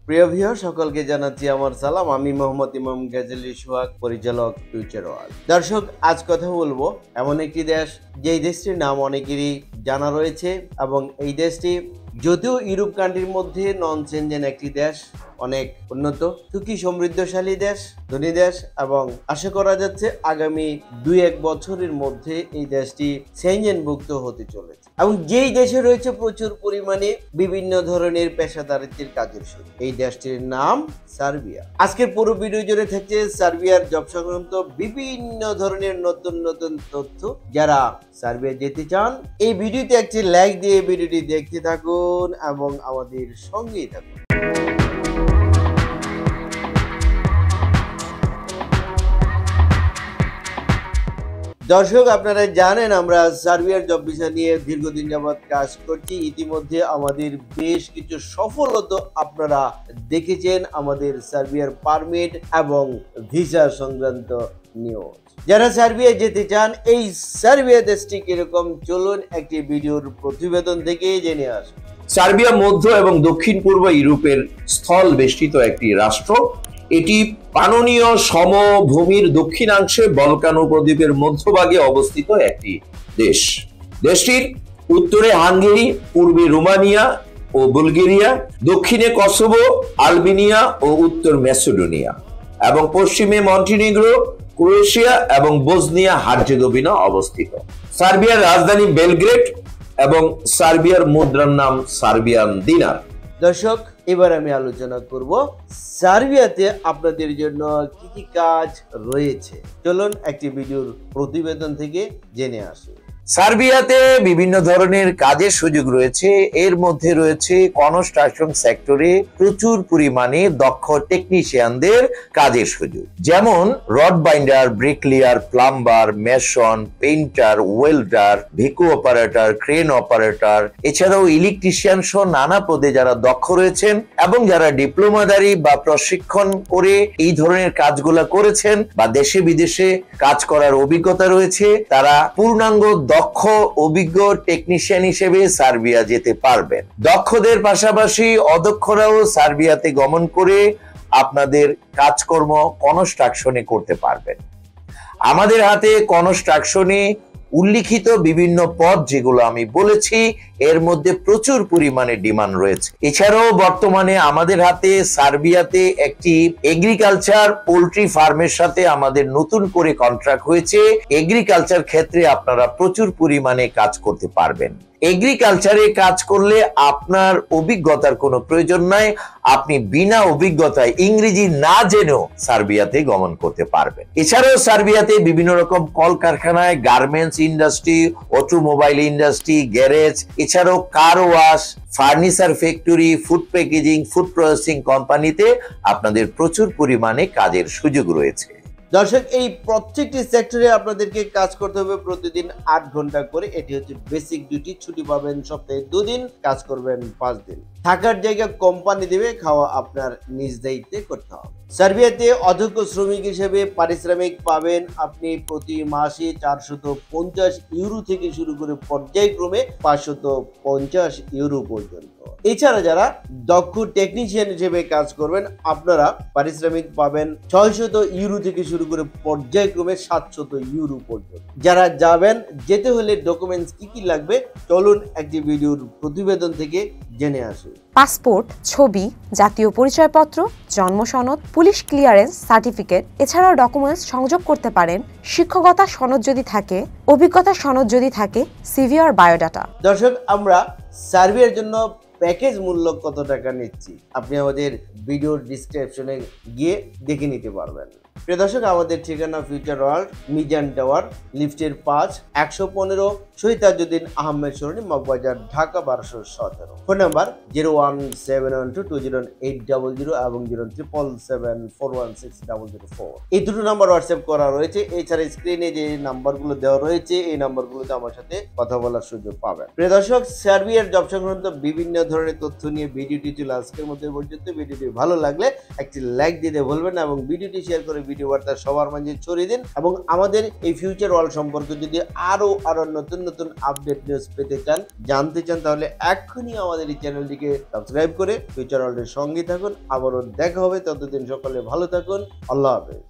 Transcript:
প্রিয় ভিউয়ার সকলকে জানাচ্ছি আমার সালাম। আমি মোহাম্মদ ইমাম গাজী সোহাগ, পরিচালক ফিউচার ওয়ার্ল্ড। দর্শক, আজ কথা বলবো এমন একটি দেশ, যেই দেশটির নাম অনেকেরই জানা রয়েছে এবং এই দেশটি যদিও ইউরোপ কান্ট্রির মধ্যে নন সেনজেন একটি দেশ, অনেক উন্নত, সুখী সমৃদ্ধশালী দেশ, ধনী দেশ এবং আশা করা যাচ্ছে আগামী 2-1 বছরের মধ্যে এই দেশটি সেনজেনভুক্ত হতে চলেছে এবং যেই দেশে রয়েছে প্রচুর পরিমাণে বিভিন্ন ধরনের পেশাদারিত্বের কাজের সুযোগ। এই দেশটির নাম সার্বিয়া। আজকের পুরো ভিডিও জুড়ে থাকছে সার্বিয়ার জব সংক্রান্ত বিভিন্ন ধরনের নতুন নতুন তথ্য। যারা সার্বিয়া যেতে চান এই ভিডিওতে একটি লাইক দিয়ে ভিডিওটি দেখতে থাকুন এবং আমাদের সঙ্গেই থাকুন। দর্শক, আপনারা জানেন আমরা সার্বিয়ার জব ভিসা নিয়ে দীর্ঘদিন যাবৎ কাজ করছি। ইতিমধ্যে আমাদের বেশ কিছু সফলতা আপনারা দেখেছেন আমাদের সার্বিয়ার পারমিট এবং ভিসা সংক্রান্ত নিউজ। যারা সার্বিয়া যেতে চান এই সার্বিয়া দেশটি কিরকম, চলুন একটি ভিডিওর প্রতিবেদন থেকে জেনে আসুন। সার্বিয়া মধ্য এবং দক্ষিণ পূর্ব ইউরোপের স্থল বেষ্টিত একটি রাষ্ট্র। এটি পাননীয় সমভূমির দক্ষিণাংশে বলকান উপদ্বীপের মধ্যভাগে অবস্থিত একটি দেশ। দেশটির উত্তরে হাঙ্গেরি, পূর্বে রোমানিয়া ও বুলগেরিয়া, দক্ষিণে কসোভো, আলবেনিয়া ও উত্তর ম্যাসেডোনিয়া এবং পশ্চিমে মন্টিনিগ্রো, ক্রোয়েশিয়া এবং বসনিয়া হার্জেগোভিনা অবস্থিত। সার্বিয়ার রাজধানী বেলগ্রেড এবং সার্বিয়ার মুদ্রার নাম সার্বিয়ান দিনার। দর্শক, এবার আমি আলোচনা করব সার্বিয়াতে আপনাদের জন্য কি কি কাজ রয়েছে। চলুন একটি ভিডিওর প্রতিবেদন থেকে জেনে আসি। সার্বিয়াতে বিভিন্ন ধরনের কাজের সুযোগ রয়েছে। এর মধ্যে রয়েছে কনস্ট্রাকশন সেক্টরে প্রচুর পরিমাণে দক্ষ টেকনিশিয়ানদের কাজের সুযোগ, যেমন rod binder, bricklayer, plumber, mason, painter, welder, ভিকু অপারেটর, ক্রেন অপারেটর, এছাড়াও ইলেকট্রিশিয়ান সহ নানা পদে যারা দক্ষ রয়েছেন এবং যারা ডিপ্লোমাধারী বা প্রশিক্ষণ করে এই ধরনের কাজগুলা করেছেন বা দেশে বিদেশে কাজ করার অভিজ্ঞতা রয়েছে, তারা পূর্ণাঙ্গ দক্ষ অভিজ্ঞ টেকনিশিয়ান হিসেবে সার্বিয়া যেতে পারবেন। দক্ষদের পাশাপাশি অদক্ষরাও সার্বিয়াতে গমন করে আপনাদের কাজকর্ম কনস্ট্রাকশনে করতে পারবেন। আমাদের হাতে কনস্ট্রাকশনে উল্লিখিত বিভিন্ন পদ যেগুলো আমি বলেছি, এর মধ্যে প্রচুর পরিমাণে ডিমান্ড রয়েছে। এছাড়াও বর্তমানে আমাদের হাতে সার্বিয়াতে একটি এগ্রিকালচার পোল্ট্রি ফার্মের সাথে আমাদের নতুন করে কন্ট্রাক্ট হয়েছে। এগ্রিকালচার ক্ষেত্রে আপনারা প্রচুর পরিমাণে কাজ করতে পারবেন। এগ্রিকালচারে কাজ করলে আপনার অভিজ্ঞতার কোনো প্রয়োজন নাই। আপনি বিনা অভিজ্ঞতায় ইংরেজি না জেনেও সার্বিয়াতে গমন করতে পারবেন। এছাড়াও সার্বিয়াতে বিভিন্ন রকম কলকারখানায়, garments industry, automobile industry, garage, এছাড়াও car wash, furniture factory, food packaging, food processing কোম্পানিতে আপনাদের প্রচুর পরিমাণে কাজের সুযোগ রয়েছে। দর্শক, এই প্রত্যেকটি সেক্টরে আপনাদেরকে কাজ করতে হবে প্রতিদিন 8 ঘন্টা করে। এটি হচ্ছে বেসিক ডিউটি। ছুটি পাবেন সপ্তাহে 2 দিন, কাজ করবেন 5 দিন। থাকার জায়গা কোম্পানি দেবে, খাওয়া আপনার নিজ দায়িত্বে করতে হবে। সার্বিয়াতে অদক্ষ শ্রমিক হিসেবে পারিশ্রমিক পাবেন আপনি প্রতি মাসে 450 ইউরো থেকে শুরু করে পর্যায়ক্রমে 550 ইউরো পর্যন্ত। এছাড়া যারা দক্ষ টেকনিশিয়ান হিসেবে কাজ করবেন আপনারা পারিশ্রমিক পাবেন 600 ইউরো থেকে শুরু করে পর্যায়ক্রমে 700 ইউরো পর্যন্ত। যারা যাবেন, যেতে হলে ডকুমেন্টস কি কি লাগবে চলুন একটি ভিডিওর প্রতিবেদন থেকে জেনে আসি। পাসপোর্ট, ছবি, জাতীয় পরিচয়পত্র, জন্ম সনদ, পুলিশ ক্লিয়ারেন্স সার্টিফিকেট, এছাড়াও ডকুমেন্টস সংযোগ করতে পারেন শিক্ষকতা সনদ যদি থাকে, অভিজ্ঞতা সনদ যদি থাকে, সিভি আর বায়োডাটা। দর্শক, আমরা সার্বিয়ার জন্য প্যাকেজ মূল্য কত টাকা নিচ্ছি আপনি আমাদের ভিডিওর ডিসক্রিপশনে গিয়ে দেখে নিতে পারবেন। প্রিয় দর্শক, আমাদের ঠিকানা ফিউচার ওয়ার্ল্ড, মিজান টাওয়ার, লিফটের 5, 115, শহীদ তাজউদ্দিন আহমেদ সরণি, মগবাজার, ঢাকা 1217। ফোন নাম্বার 017120800 এবং 077741600। এই দুটো নাম্বার হোয়াটসঅ্যাপ করা রয়েছে। এছাড়া স্ক্রিনে যে নাম্বারগুলো দেওয়া রয়েছে এই নাম্বারগুলোতে আমার সাথে কথা বলার সুযোগ পাবেন। প্রিয় দর্শক, সার্বিয়ার জব সংক্রান্ত বিভিন্ন ধরনের তথ্য নিয়ে ভিডিওটি ছিল আজকের মধ্যে পর্যন্ত। ভিডিওটি ভালো লাগলে একটি লাইক দিতে ভুলবেন না এবং ভিডিওটি শেয়ার করে ভিডিও বার্তা সবার মাঝে ছড়িয়ে দিন এবং আমাদের এই ফিউচার ওয়ার্ল্ড সম্পর্কে যদি আরো নতুন নতুন আপডেট নিউজ পেতে চান, জানতে চান, তাহলে এক্ষুনি আমাদের এই চ্যানেলটিকে সাবস্ক্রাইব করে ফিউচার ওয়ার্ল্ডের সঙ্গে থাকুন। আবারও দেখা হবে, ততদিন সকলে ভালো থাকুন। আল্লাহ হাফেজ।